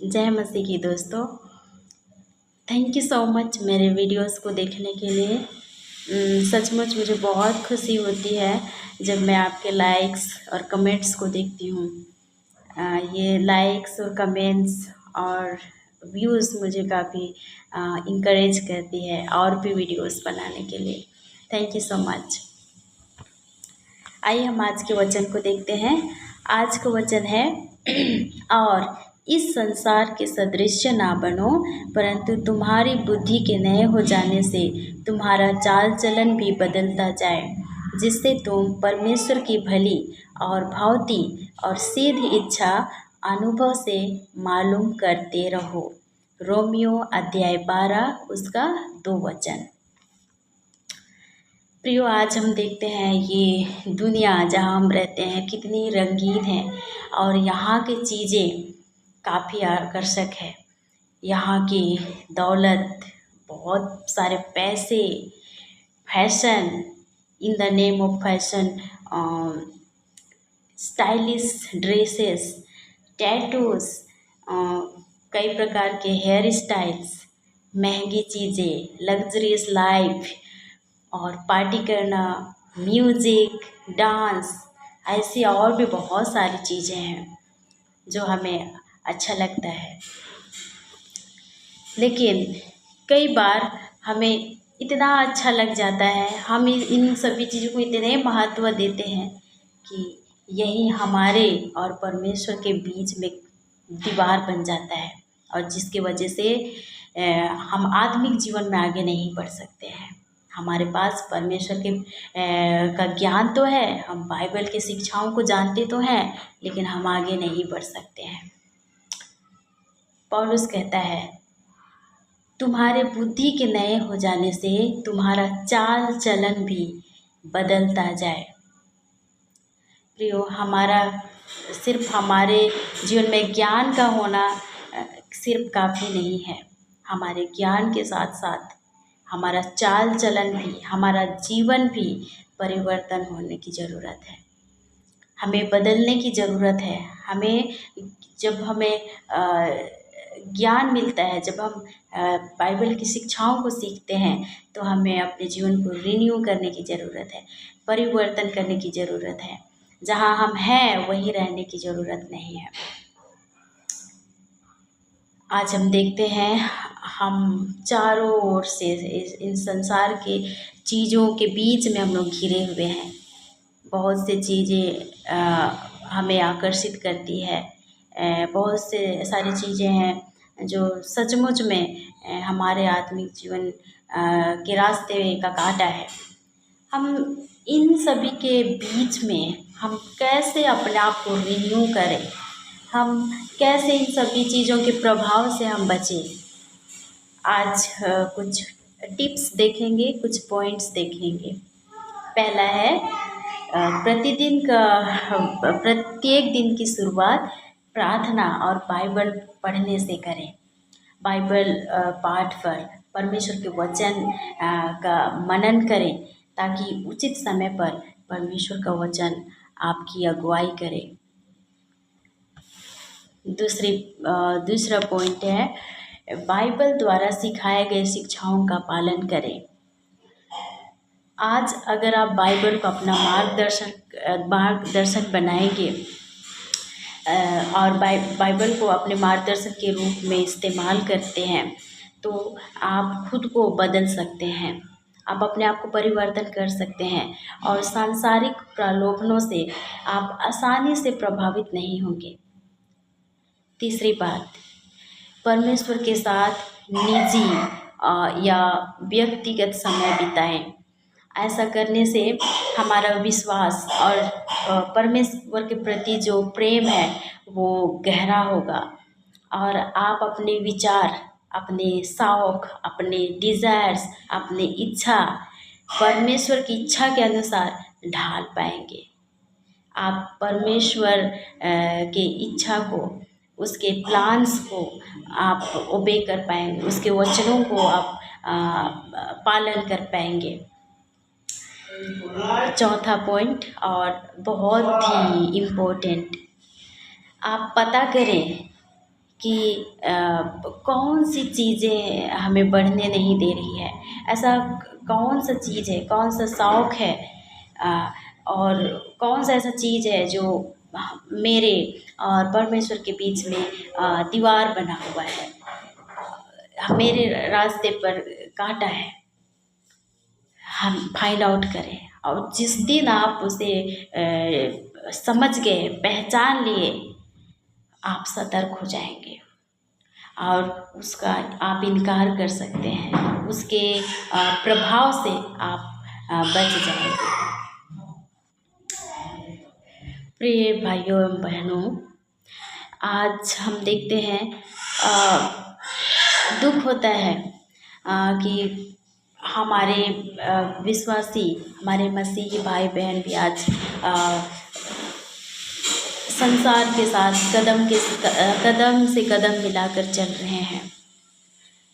जय मसीह की दोस्तों। थैंक यू सो मच मेरे वीडियोस को देखने के लिए। सचमुच मुझे बहुत खुशी होती है जब मैं आपके लाइक्स और कमेंट्स को देखती हूँ। ये लाइक्स और कमेंट्स और व्यूज़ मुझे काफ़ी इंकरेज करती है और भी वीडियोस बनाने के लिए। Thank you so much. आइए हम आज के वचन को देखते हैं। आज का वचन है और इस संसार के सदृश्य ना बनो, परंतु तुम्हारी बुद्धि के नए हो जाने से तुम्हारा चाल चलन भी बदलता जाए, जिससे तुम परमेश्वर की भली और भावती और सिद्ध इच्छा अनुभव से मालूम करते रहो। रोमियो अध्याय 12 उसका 2 वचन। प्रियो, आज हम देखते हैं ये दुनिया जहाँ हम रहते हैं कितनी रंगीन है और यहाँ की चीज़ें काफ़ी आकर्षक है। यहाँ की दौलत, बहुत सारे पैसे, fashion, in the name of fashion, stylish dresses, tattoos, कई प्रकार के हेयर स्टाइल्स, महंगी चीज़ें, लग्जरियस लाइफ और पार्टी करना, म्यूज़िक, डांस, ऐसी और भी बहुत सारी चीज़ें हैं जो हमें अच्छा लगता है। लेकिन कई बार हमें इतना अच्छा लग जाता है, हम इन सभी चीज़ों को इतने महत्व देते हैं कि यही हमारे और परमेश्वर के बीच में दीवार बन जाता है और जिसकी वजह से हम आत्मिक जीवन में आगे नहीं बढ़ सकते हैं। हमारे पास परमेश्वर के का ज्ञान तो है, हम बाइबल की शिक्षाओं को जानते तो हैं, लेकिन हम आगे नहीं बढ़ सकते हैं। पौलुस कहता है, तुम्हारे बुद्धि के नए हो जाने से तुम्हारा चाल चलन भी बदलता जाए। प्रियो, हमारा सिर्फ हमारे जीवन में ज्ञान का होना सिर्फ काफ़ी नहीं है। हमारे ज्ञान के साथ साथ हमारा चाल चलन भी, हमारा जीवन भी परिवर्तन होने की ज़रूरत है। हमें बदलने की ज़रूरत है। जब हमें ज्ञान मिलता है, जब हम बाइबल की शिक्षाओं को सीखते हैं, तो हमें अपने जीवन को रिन्यू करने की ज़रूरत है, परिवर्तन करने की ज़रूरत है। जहाँ हम हैं वहीं रहने की ज़रूरत नहीं है। आज हम देखते हैं, हम चारों ओर से इन संसार के चीज़ों के बीच में हम लोग घिरे हुए हैं। बहुत से चीज़ें हमें आकर्षित करती है। बहुत से सारी चीज़ें हैं जो सचमुच में हमारे आत्मिक जीवन के रास्ते का कांटा है। हम इन सभी के बीच में हम कैसे अपने आप को रिन्यू करें, हम कैसे इन सभी चीज़ों के प्रभाव से हम बचें। आज कुछ टिप्स देखेंगे, कुछ पॉइंट्स देखेंगे। पहला है, प्रत्येक दिन की शुरुआत प्रार्थना और बाइबल पढ़ने से करें। बाइबल पाठ पर परमेश्वर के वचन का मनन करें ताकि उचित समय पर परमेश्वर का वचन आपकी अगुवाई करे। दूसरा पॉइंट है, बाइबल द्वारा सिखाए गए शिक्षाओं का पालन करें। आज अगर आप बाइबल को अपना मार्गदर्शक बनाएंगे और बाइबल को अपने मार्गदर्शक के रूप में इस्तेमाल करते हैं, तो आप खुद को बदल सकते हैं, आप अपने आप को परिवर्तन कर सकते हैं और सांसारिक प्रलोभनों से आप आसानी से प्रभावित नहीं होंगे। तीसरी बात, परमेश्वर के साथ निजी या व्यक्तिगत समय बिताएं। ऐसा करने से हमारा विश्वास और परमेश्वर के प्रति जो प्रेम है वो गहरा होगा और आप अपने विचार, अपने शौक, अपने डिज़ायर्स, अपनी इच्छा परमेश्वर की इच्छा के अनुसार ढाल पाएंगे। आप परमेश्वर के इच्छा को, उसके प्लान्स को आप ओबे कर पाएंगे, उसके वचनों को आप पालन कर पाएंगे। चौथा पॉइंट और बहुत ही इम्पोर्टेंट, आप पता करें कि कौन सी चीज़ें हमें बढ़ने नहीं दे रही है। ऐसा कौन सा चीज़ है, कौन सा शौक़ है, और कौन सा ऐसा चीज़ है जो मेरे और परमेश्वर के बीच में दीवार बना हुआ है, मेरे रास्ते पर कांटा है। हम फाइंड आउट करें, और जिस दिन आप उसे समझ गए, पहचान लिए, आप सतर्क हो जाएंगे और उसका आप इनकार कर सकते हैं, उसके प्रभाव से आप बच जाएंगे। प्रिय भाइयों एवं बहनों, आज हम देखते हैं दुख होता है कि हमारे विश्वासी, हमारे मसीही भाई बहन भी आज संसार के साथ कदम से कदम मिलाकर चल रहे हैं।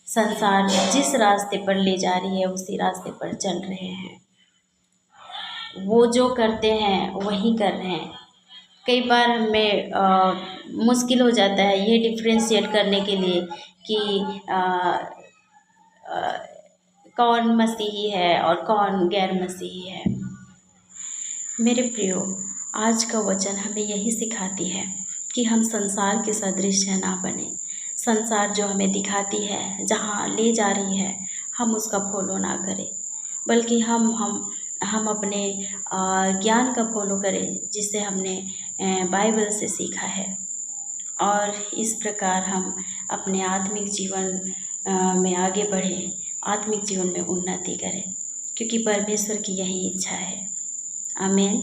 संसार जिस रास्ते पर ले जा रही है उसी रास्ते पर चल रहे हैं। वो जो करते हैं वही कर रहे हैं। कई बार हमें मुश्किल हो जाता है ये डिफ्रेंशिएट करने के लिए कि कौन मसीही है और कौन गैर मसीही है। मेरे प्रियो, आज का वचन हमें यही सिखाती है कि हम संसार के सदृश ना बने। संसार जो हमें दिखाती है, जहाँ ले जा रही है, हम उसका फॉलो ना करें, बल्कि हम अपने ज्ञान का फॉलो करें जिसे हमने बाइबल से सीखा है, और इस प्रकार हम अपने आत्मिक जीवन में आगे बढ़ें, आत्मिक जीवन में उन्नति करें, क्योंकि परमेश्वर की यही इच्छा है। आमीन।